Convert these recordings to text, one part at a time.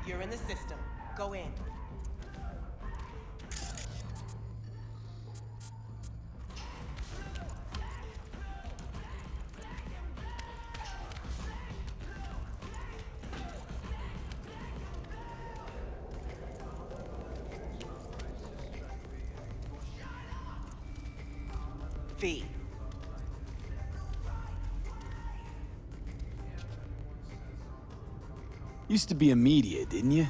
You're in the system. Go in. V. Used to be a media, didn't you?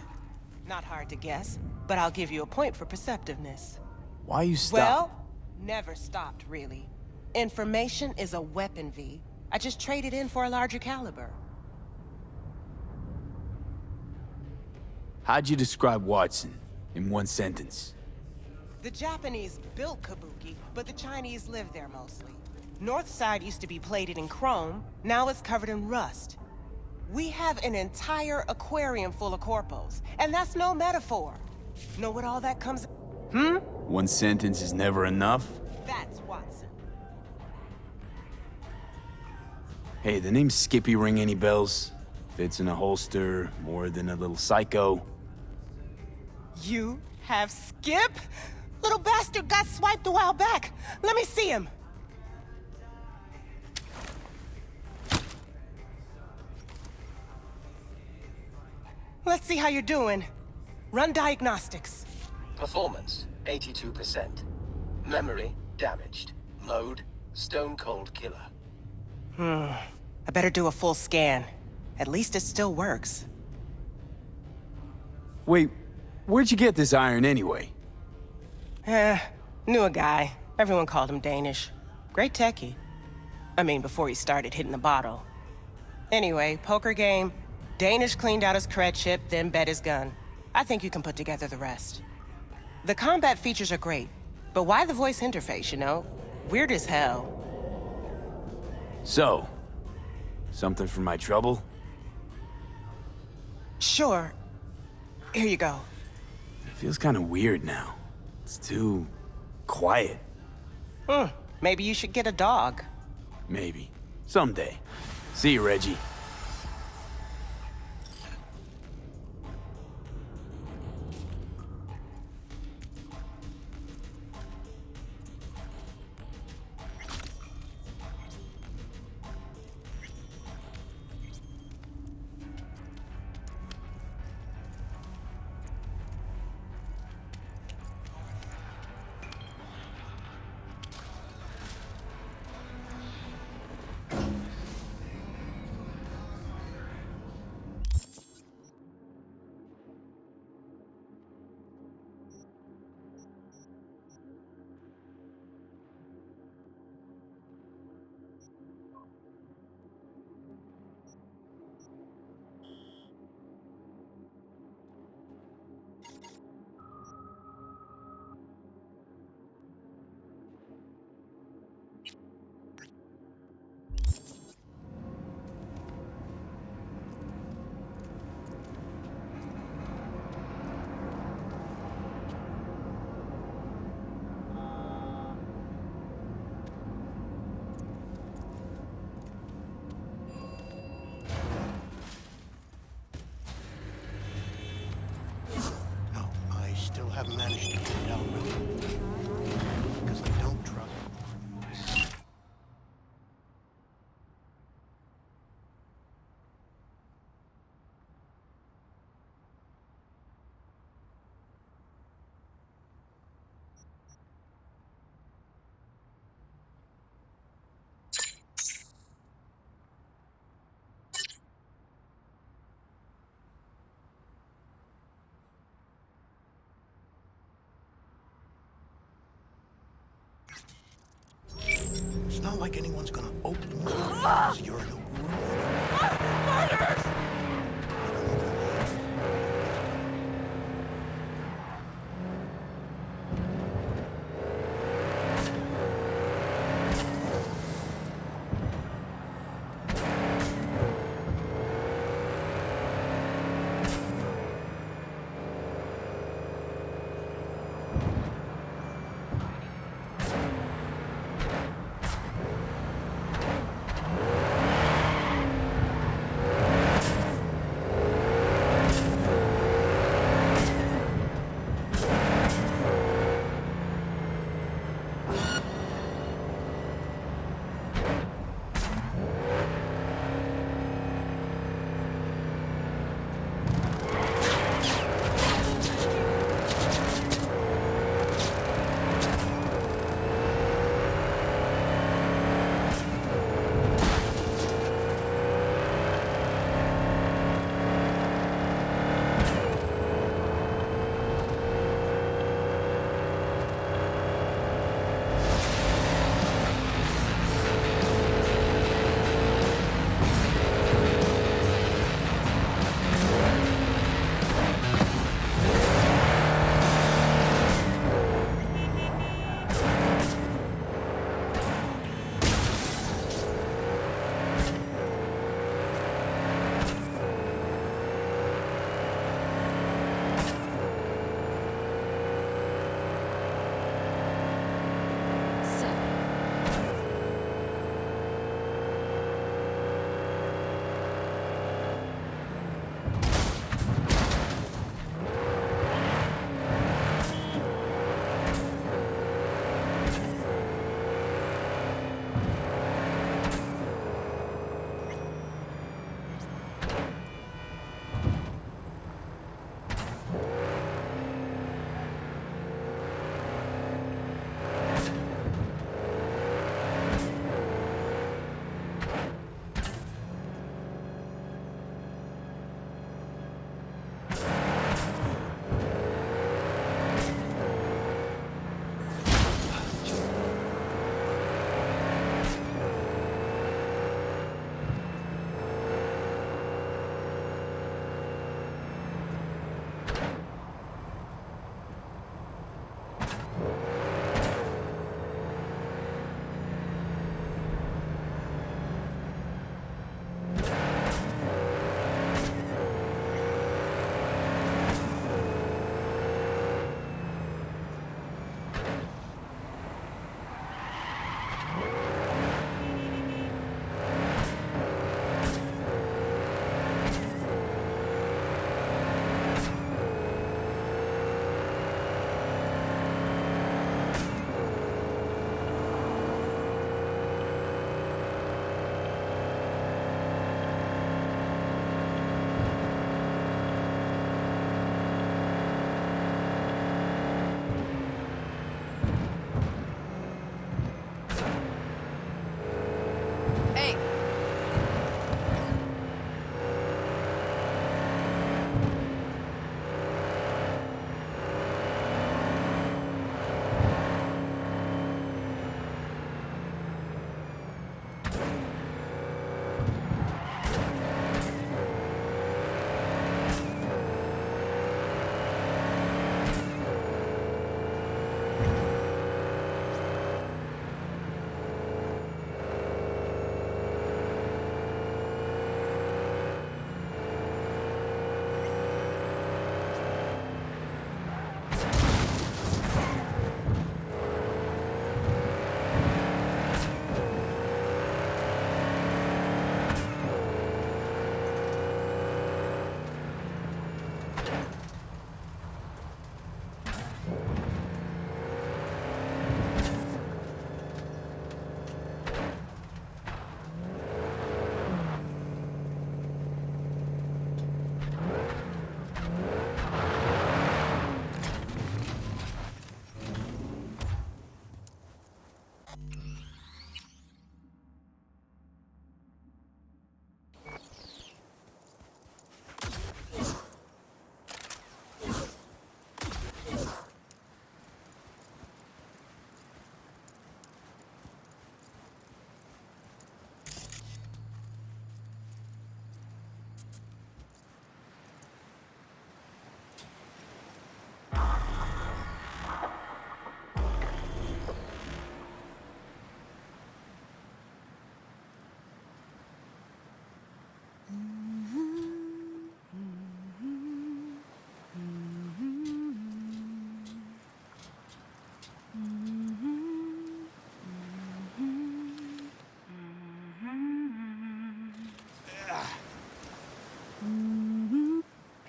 Not hard to guess, but I'll give you a point for perceptiveness. Why you stop? Well, never stopped, really. Information is a weapon, V. I just traded in for a larger caliber. How'd you describe Watson in one sentence? The Japanese built Kabuki, but the Chinese lived there mostly. North side used to be plated in chrome, now it's covered in rust. We have an entire aquarium full of corpos, and that's no metaphor. Know what all that comes... One sentence is never enough? That's Watson. Hey, the name Skippy ring any bells? Fits in a holster, more than a little psycho. You have Skip? Little bastard got swiped a while back. Let me see him. Let's see how you're doing. Run diagnostics. Performance, 82%. Memory, damaged. Mode, stone cold killer. I better do a full scan. At least it still works. Wait, where'd you get this iron anyway? Knew a guy. Everyone called him Danish. Great techie. I mean, before he started hitting the bottle. Anyway, poker game. Danish cleaned out his cred chip, then bet his gun. I think you can put together the rest. The combat features are great, but why the voice interface, you know? Weird as hell. So, something for my trouble? Sure. Here you go. It feels kind of weird now. It's too... quiet. Maybe you should get a dog. Maybe. Someday. See you, Reggie. Haven't managed to get down with it. Because I don't trust. It's not like anyone's gonna open the door. You're in a room. Murderers!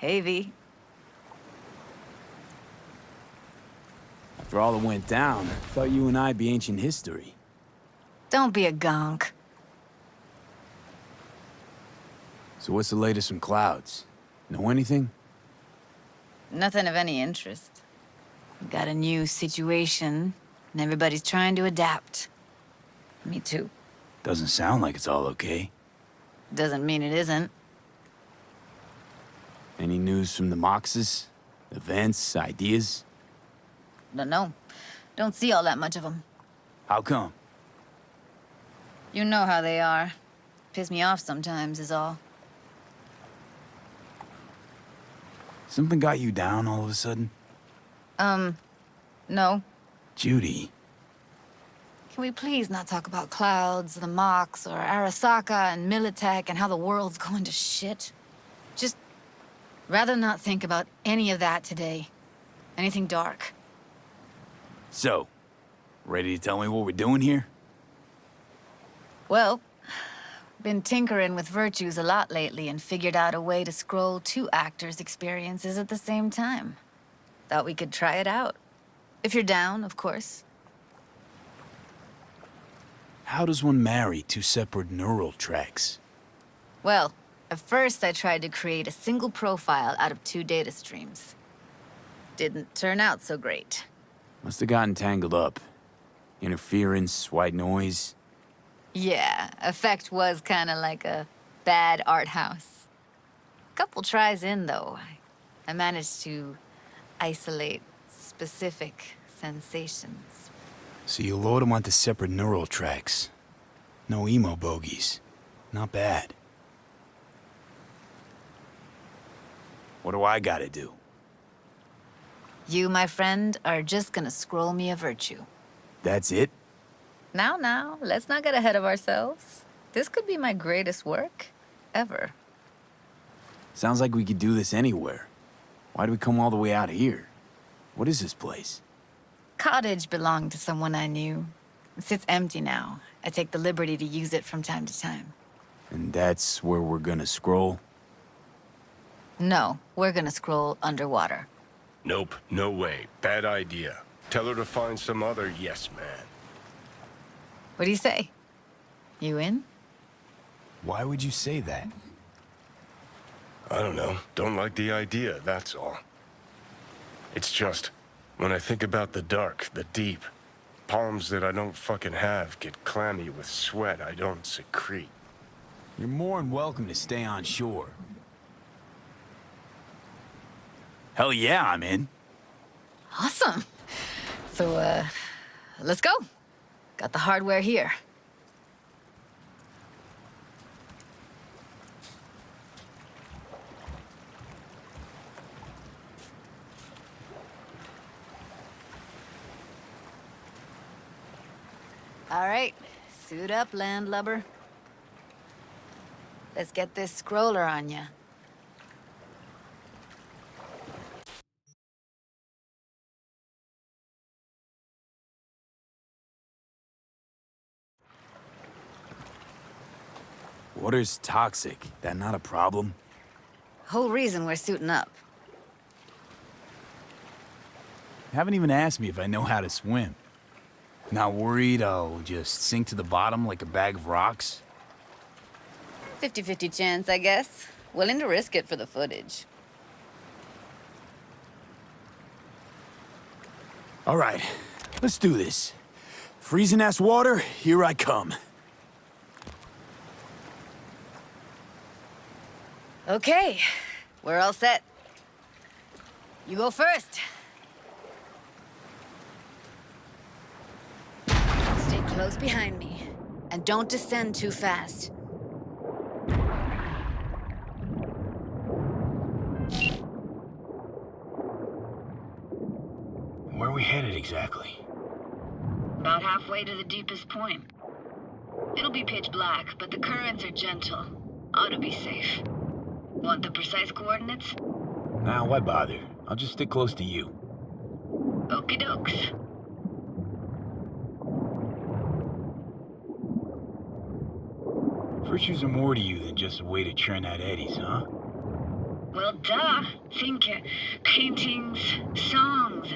Hey, V. After all that went down, I thought you and I'd be ancient history. Don't be a gonk. So what's the latest from Clouds? Know anything? Nothing of any interest. We got a new situation, and everybody's trying to adapt. Me too. Doesn't sound like it's all okay. Doesn't mean it isn't. Any news from the Moxes? Events, ideas? No. Don't see all that much of them. How come? You know how they are. Piss me off sometimes is all. Something got you down all of a sudden? No. Judy. Can we please not talk about Clouds, the Mox, or Arasaka and Militech and how the world's going to shit? Just rather not think about any of that today. Anything dark. So, ready to tell me what we're doing here? Well, been tinkering with virtues a lot lately and figured out a way to scroll 2 actors' experiences at the same time. Thought we could try it out. If you're down, of course. How does one marry 2 separate neural tracks? Well, at first I tried to create a single profile out of 2 data streams. Didn't turn out so great. Must have gotten tangled up. Interference, white noise. Yeah, effect was kinda like a bad art house. Couple tries in, though, I managed to isolate specific sensations. So you load them onto separate neural tracks. No emo bogies. Not bad. What do I gotta do? You, my friend, are just gonna scroll me a virtue. That's it? Now, let's not get ahead of ourselves. This could be my greatest work ever. Sounds like we could do this anywhere. Why'd we come all the way out here? What is this place? Cottage belonged to someone I knew. It sits empty now. I take the liberty to use it from time to time. And that's where we're gonna scroll? No, we're gonna scroll underwater. Nope, no way. Bad idea. Tell her to find some other yes man. What do you say? You in? Why would you say that? I don't know. Don't like the idea, that's all. It's just, when I think about the dark, the deep, palms that I don't fucking have get clammy with sweat I don't secrete. You're more than welcome to stay on shore. Hell yeah, I'm in. Awesome. So, let's go. Got the hardware here. All right, suit up, landlubber. Let's get this scroller on ya. Water's toxic. That not a problem? Whole reason we're suiting up. Haven't even asked me if I know how to swim. Not worried I'll just sink to the bottom like a bag of rocks? 50-50 chance, I guess. Willing to risk it for the footage. All right, let's do this. Freezing-ass water, here I come. Okay, we're all set. You go first. Stay close behind me, and don't descend too fast. Where are we headed exactly? About halfway to the deepest point. It'll be pitch black, but the currents are gentle. Ought to be safe. Want the precise coordinates? Nah, why bother? I'll just stick close to you. Okie dokes. Virtues are more to you than just a way to churn out eddies, huh? Well, duh. Think paintings, songs.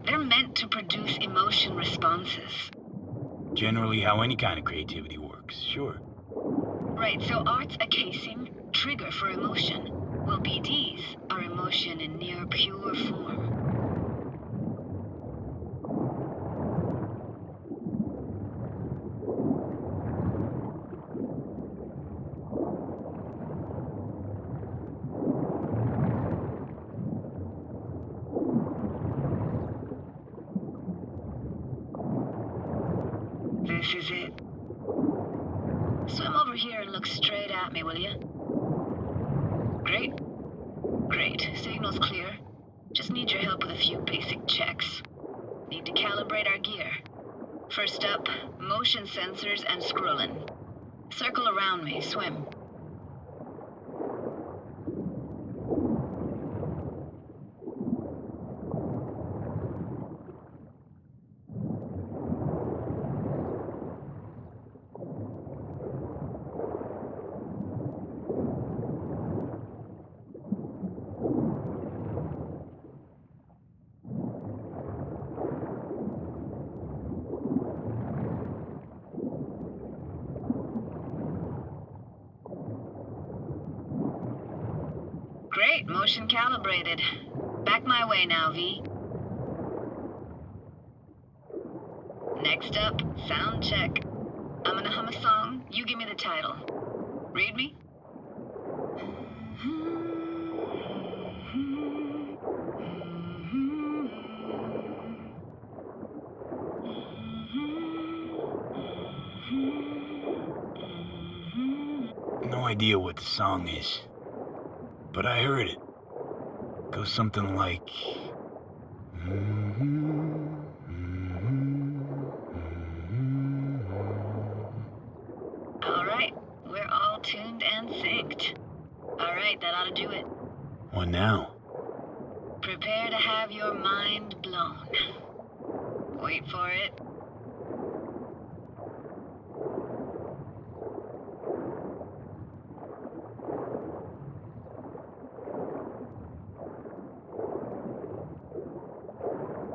They're meant to produce emotion responses. Generally how any kind of creativity works, sure. Right, so art's a casing, trigger for emotion. Well, BDs are emotion in near pure form. This is it. Swim over here and look straight at me, will you? Great. Great. Signal's clear. Just need your help with a few basic checks. Need to calibrate our gear. First up, motion sensors and scrolling. Circle around me. Swim. Great, motion calibrated. Back my way now, V. Next up, sound check. I'm gonna hum a song, you give me the title. Read me? No idea what the song is. But I heard it. Goes something like... All right, we're all tuned and synced. All right, that ought to do it. What now? Prepare to have your mind blown. Wait for it.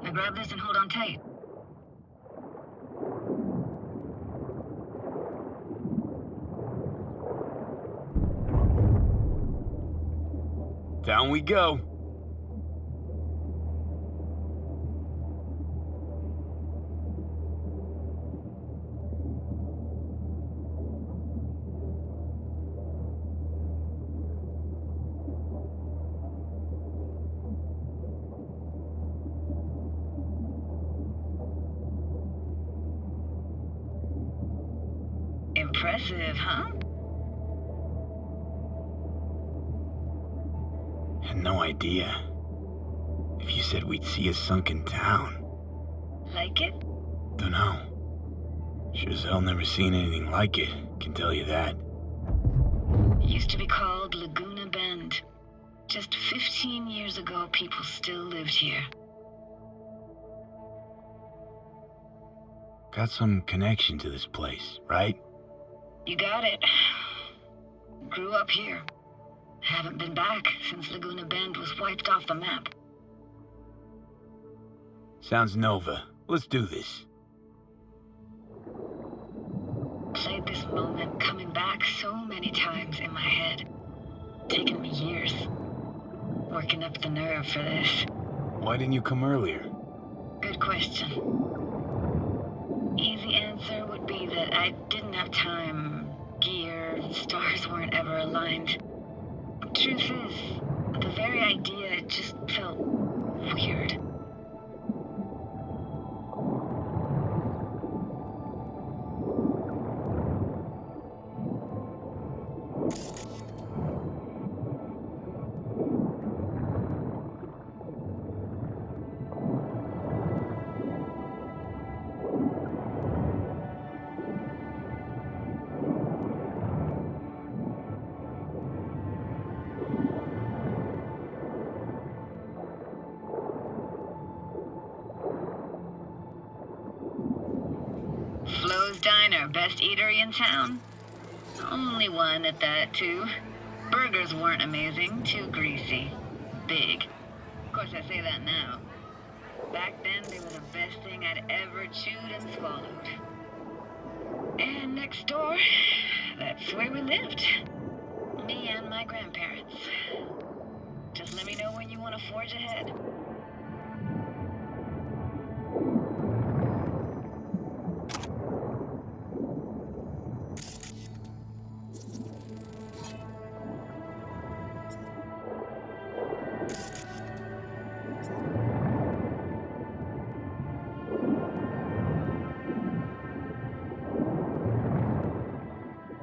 Now grab this and hold on tight. Down we go. Impressive, huh? Had no idea. If you said we'd see a sunken town. Like it? Dunno. Sure as hell never seen anything like it, can tell you that. Used to be called Laguna Bend. Just 15 years ago, people still lived here. Got some connection to this place, right? You got it. Grew up here. Haven't been back since Laguna Bend was wiped off the map. Sounds Nova. Let's do this. Played this moment coming back so many times in my head. Taken me years. Working up the nerve for this. Why didn't you come earlier? Good question. Easy answer would be that I didn't have time. Gear, stars weren't ever aligned. Truth is, the very idea just felt weird. Flo's Diner, best eatery in town. Only one at that, too. Burgers weren't amazing, too greasy. Big. Of course, I say that now. Back then, they were the best thing I'd ever chewed and swallowed. And next door, that's where we lived. Me and my grandparents. Just let me know when you want to forge ahead.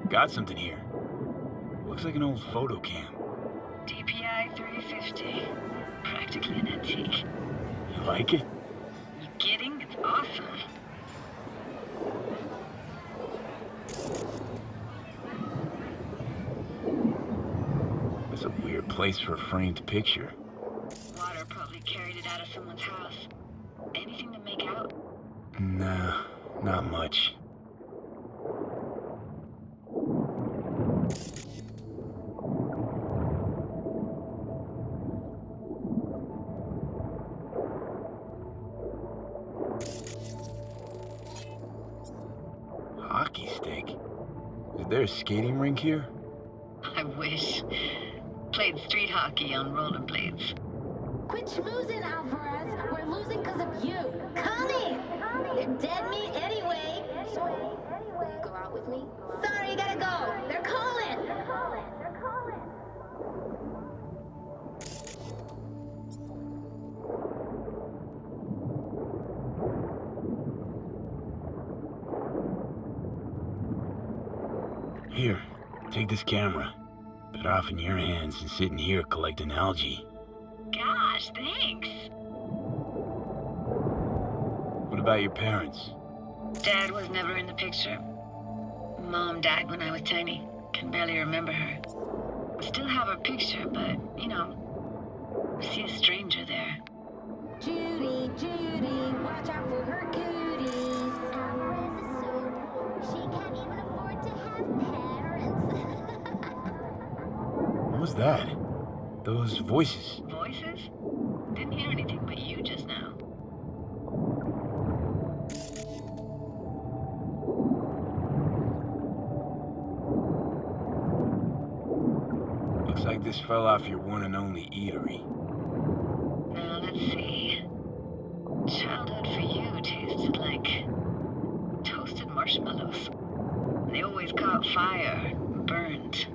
Got something here. Looks like an old photo cam. DPI 350. Practically an antique. You like it? You kidding? It's awesome. That's a weird place for a framed picture. Water probably carried it out of someone's house. Anything to make out? Nah, not much. Hockey stick? Is there a skating rink here? I wish. Played street hockey on rollerblades. Quit schmoozing, Alvarez. We're losing because of you. Come in. They're dead meat anyway. Will you go out with me? Sorry, you gotta go. They're calling. Here, take this camera. Better off in your hands than sitting here collecting algae. Gosh, thanks. What about your parents? Dad was never in the picture. Mom died when I was tiny. Can barely remember her. Still have her picture, but, you know, see a stranger there. Judy, watch out for her cooties. Alvarez is so poor, she can't even afford to have parents. What was that? Those voices. Voices? Didn't hear anything but you just now. Looks like this fell off your one and only eatery. Now, let's see. Childhood for you tasted like toasted marshmallows. They always caught fire, burned.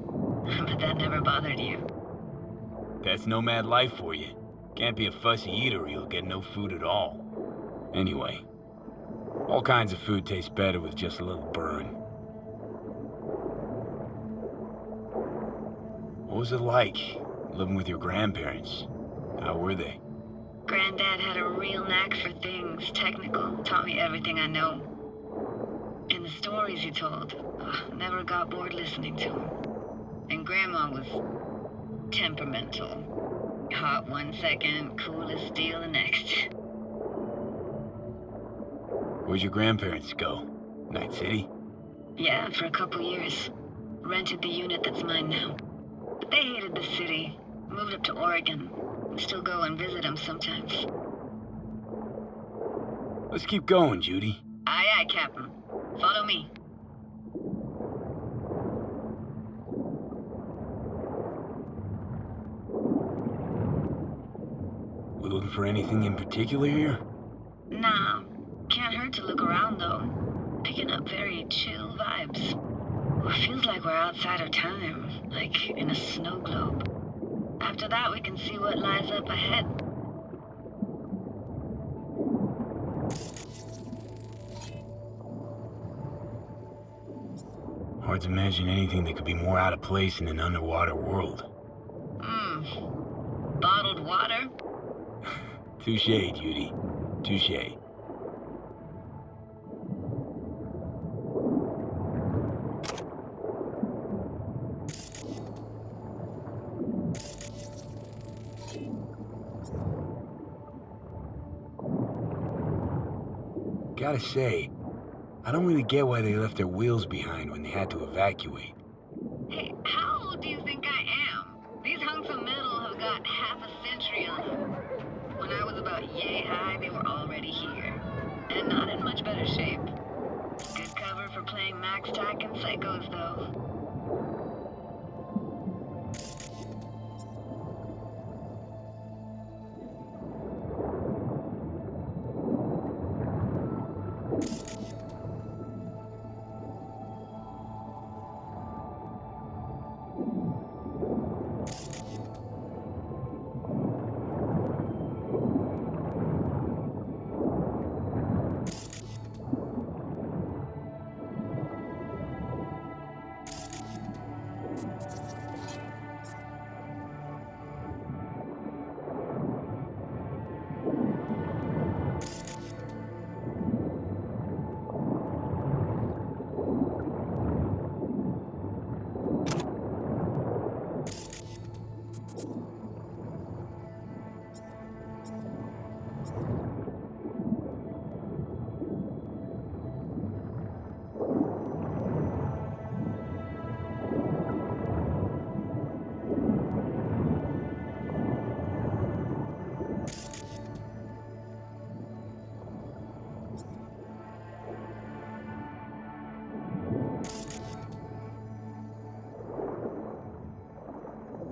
But that never bothered you. That's nomad life for you. Can't be a fussy eater or you'll get no food at all. Anyway, all kinds of food tastes better with just a little burn. What was it like, living with your grandparents? How were they? Granddad had a real knack for things technical. Taught me everything I know. And the stories he told, never got bored listening to him. And Grandma was temperamental. Hot one second, cool as steel the next. Where'd your grandparents go? Night City? Yeah, for a couple years. Rented the unit that's mine now. But they hated the city. Moved up to Oregon. Still go and visit them sometimes. Let's keep going, Judy. Aye, aye, Captain. Follow me. We looking for anything in particular here? Nah. Can't hurt to look around, though. Picking up very chill vibes. It feels like we're outside of time, like in a snow globe. After that, we can see what lies up ahead. Hard to imagine anything that could be more out of place in an underwater world. Bottled water? Touche, Judy. Touche. Gotta say, I don't really get why they left their wheels behind when they had to evacuate. Hey, how old do you think I Hunks of metal have got half a century on them. When I was about yay high, they were already here. And not in much better shape. Good cover for playing Max Tack and Psychos, though.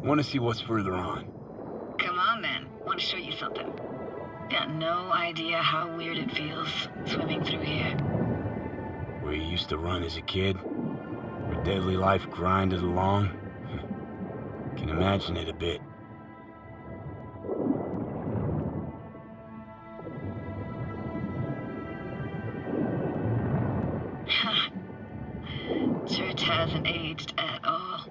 Want to see what's further on. Come on, then. Want to show you something. Got no idea how weird it feels, swimming through here. Where you used to run as a kid? Where daily life grinded along? Can imagine it a bit. Church hasn't aged at all.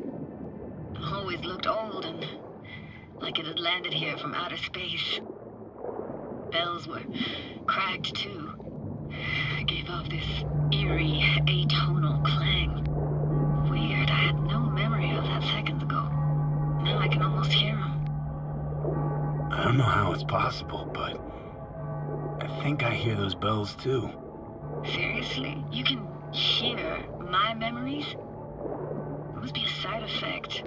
Always looked old and like it had landed here from outer space. Bells were cracked too. Gave off this eerie, atonal clang. Weird, I had no memory of that seconds ago. Now I can almost hear them. I don't know how it's possible, but I think I hear those bells too. Seriously? You can hear my memories? It must be a side effect.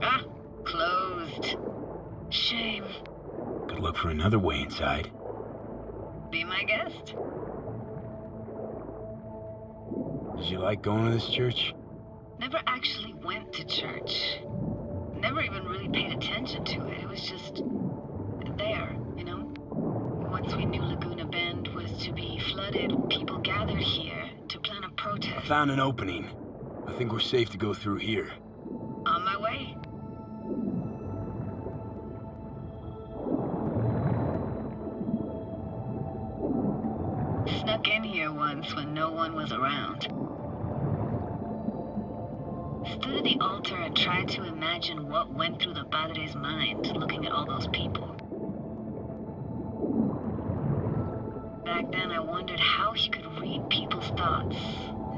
Ah, closed. Shame. Could look for another way inside. Be my guest. Did you like going to this church? Never actually went to church. Never even really paid attention to it. It was just there, you know? Once we knew Laguna Bend was to be flooded, people gathered here to plan a I protest. found an opening. I think we're safe to go through here. On my way. Snuck in here once when no one was around. Stood at the altar and tried to imagine what went through the padre's mind looking at all those people. Back then I wondered how he could read people's thoughts,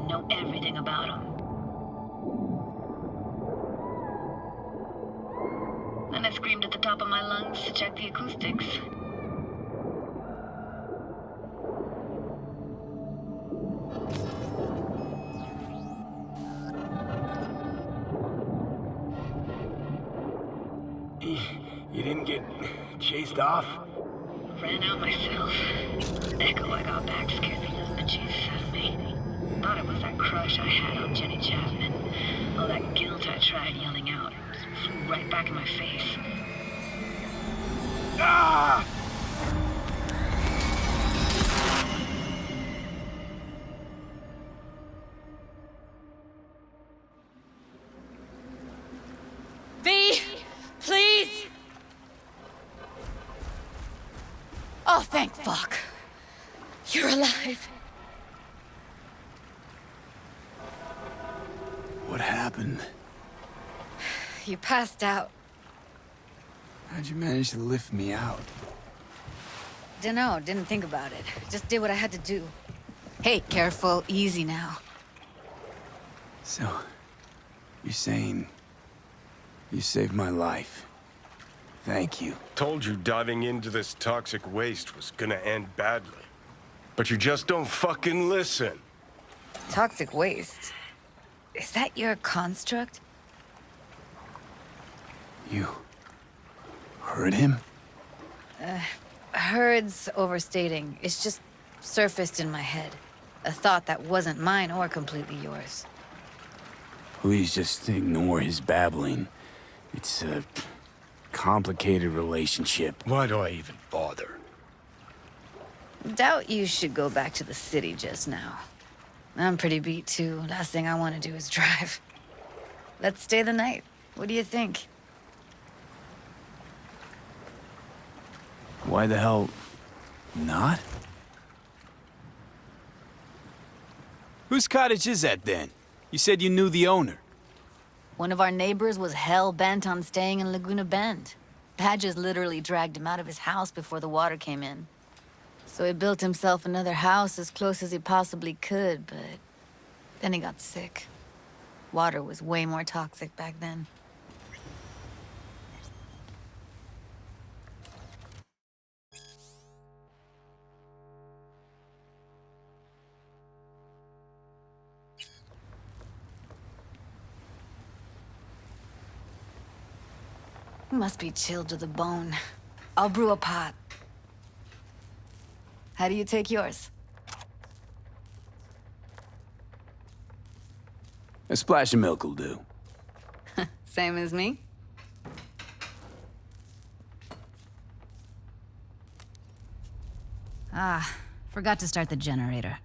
know everything about them. Then I screamed at the top of my lungs to check the acoustics. You didn't get chased off? Ran out myself. Echo I got back scared the living bejesus out of me. Thought it was that crush I had on Jenny Chapman. All that guilt I tried yelling out. Just flew right back in my face. Ah! V, please. Oh, thank fuck. You're alive. What happened? You passed out. How'd you manage to lift me out? Dunno, didn't think about it. Just did what I had to do. Hey, careful, easy now. So, you're saying you saved my life. Thank you. Told you diving into this toxic waste was gonna end badly. But you just don't fucking listen. Toxic waste. Is that your construct? You... heard him? Heard's overstating. It's just surfaced in my head. A thought that wasn't mine or completely yours. Please just ignore his babbling. It's a complicated relationship. Why do I even bother? Doubt you should go back to the city just now. I'm pretty beat too. Last thing I want to do is drive. Let's stay the night. What do you think? Why the hell not? Whose cottage is that then? You said you knew the owner. One of our neighbors was hell-bent on staying in Laguna Bend. Badges literally dragged him out of his house before the water came in. So he built himself another house as close as he possibly could, but then he got sick. Water was way more toxic back then. Must be chilled to the bone. I'll brew a pot. How do you take yours? A splash of milk will do. Same as me? Ah, forgot to start the generator.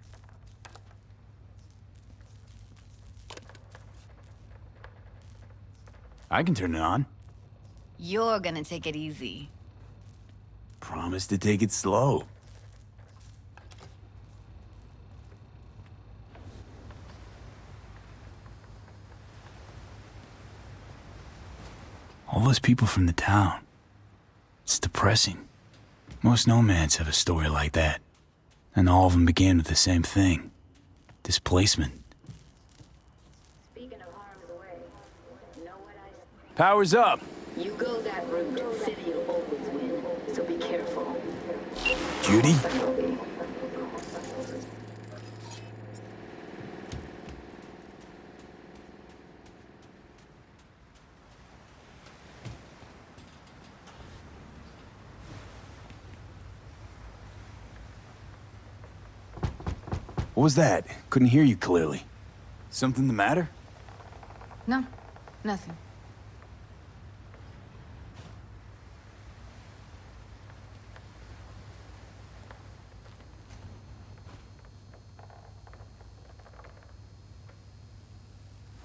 I can turn it on. You're gonna take it easy. Promise to take it slow. All those people from the town. It's depressing. Most nomads have a story like that. And all of them began with the same thing. Displacement. Speaking of harm's way, know what I... Power's up! You go that route, city will always win, so be careful. Judy? What was that? Couldn't hear you clearly. Something the matter? No, nothing.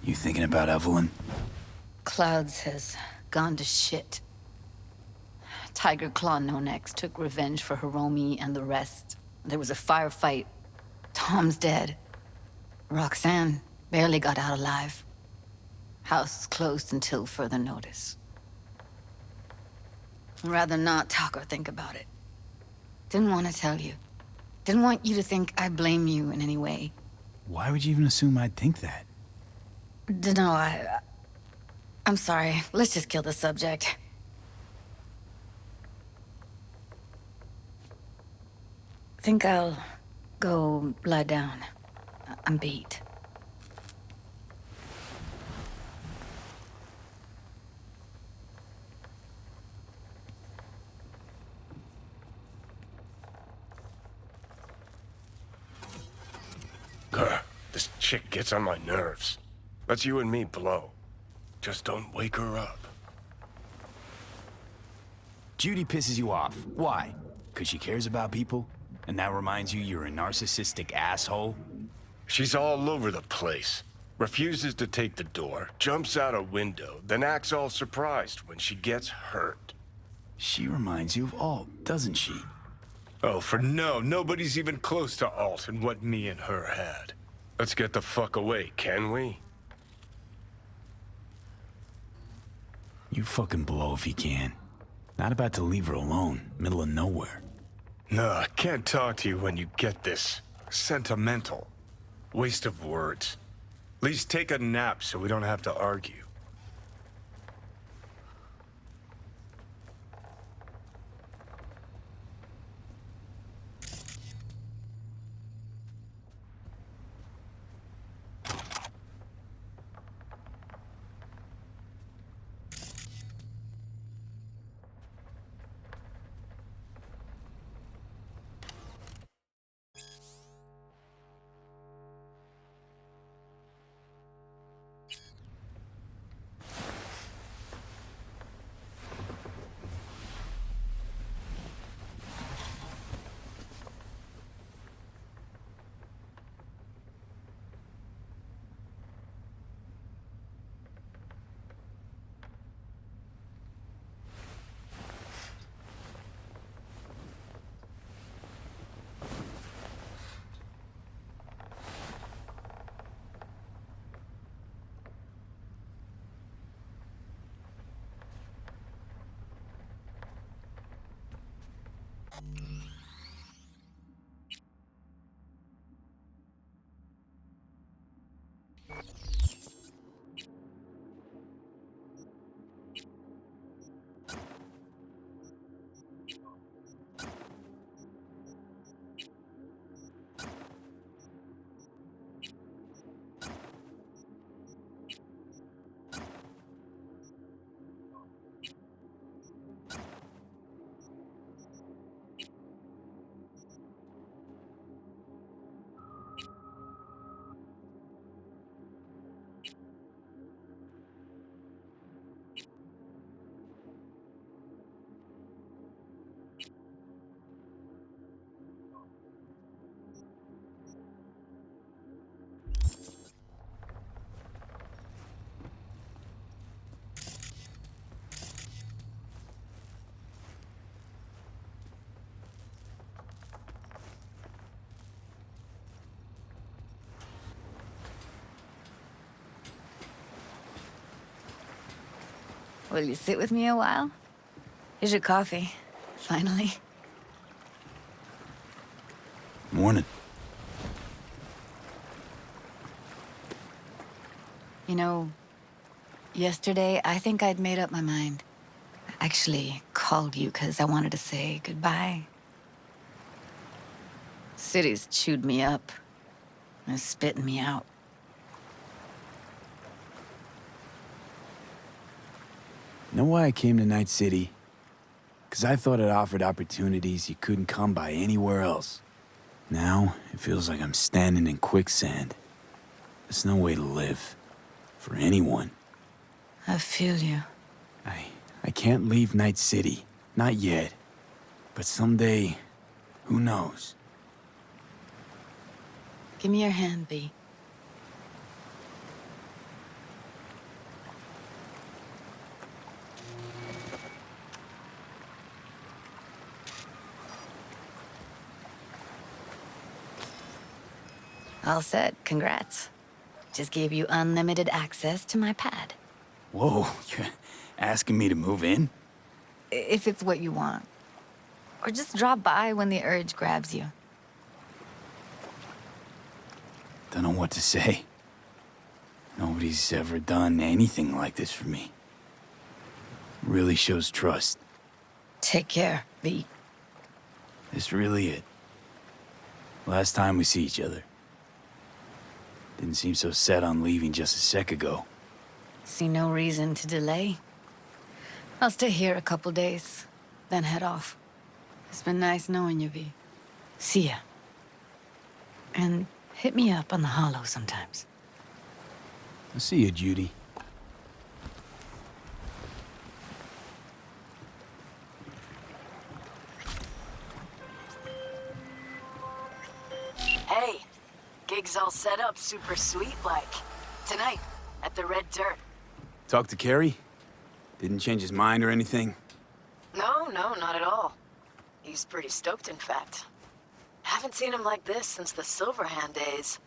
You thinking about Evelyn? Clouds has gone to shit. Tiger Claw No Next took revenge for Hiromi and the rest. There was a firefight. Tom's dead. Roxanne barely got out alive. House is closed until further notice. I'd rather not talk or think about it. Didn't want to tell you. Didn't want you to think I blame you in any way. Why would you even assume I'd think that? Dunno, I'm sorry. Let's just kill the subject. Think I'll go lie down. I'm beat. Grr, this chick gets on my nerves. Let's you and me blow. Just don't wake her up. Judy pisses you off. Why? Because she cares about people? And that reminds you you're a narcissistic asshole? She's all over the place. Refuses to take the door, jumps out a window, then acts all surprised when she gets hurt. She reminds you of Alt, doesn't she? Oh, for no, nobody's even close to Alt and what me and her had. Let's get the fuck away, can we? You fucking blow if you can. Not about to leave her alone, middle of nowhere. No, I can't talk to you when you get this sentimental. Waste of words. At least take a nap so we don't have to argue. Will you sit with me a while? Here's your coffee. Finally. Morning. You know, yesterday, I think I'd made up my mind. I actually called you because I wanted to say goodbye. City's chewed me up. It's spitting me out. Know why I came to Night City? Because I thought it offered opportunities you couldn't come by anywhere else. Now, it feels like I'm standing in quicksand. There's no way to live. For anyone. I feel you. I can't leave Night City. Not yet. But someday, who knows? Give me your hand, B. All set. Congrats. Just gave you unlimited access to my pad. Whoa, you're asking me to move in? If it's what you want. Or just drop by when the urge grabs you. Don't know what to say. Nobody's ever done anything like this for me. Really shows trust. Take care, V. This really it. Last time we see each other. Didn't seem so set on leaving just a sec ago. See no reason to delay. I'll stay here a couple days, then head off. It's been nice knowing you, V. See ya. And hit me up on the holo sometimes. I'll see you, Judy. Hey, gig's all set up super sweet like. Tonight, at the Red Dirt. Talk to Carrie? Didn't change his mind or anything? No, not at all. He's pretty stoked, in fact. Haven't seen him like this since the Silverhand days.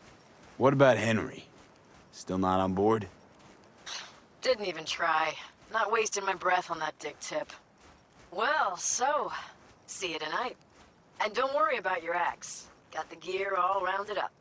What about Henry? Still not on board? Didn't even try. Not wasting my breath on that dick tip. Well, so, see you tonight. And don't worry about your axe. Got the gear all rounded up.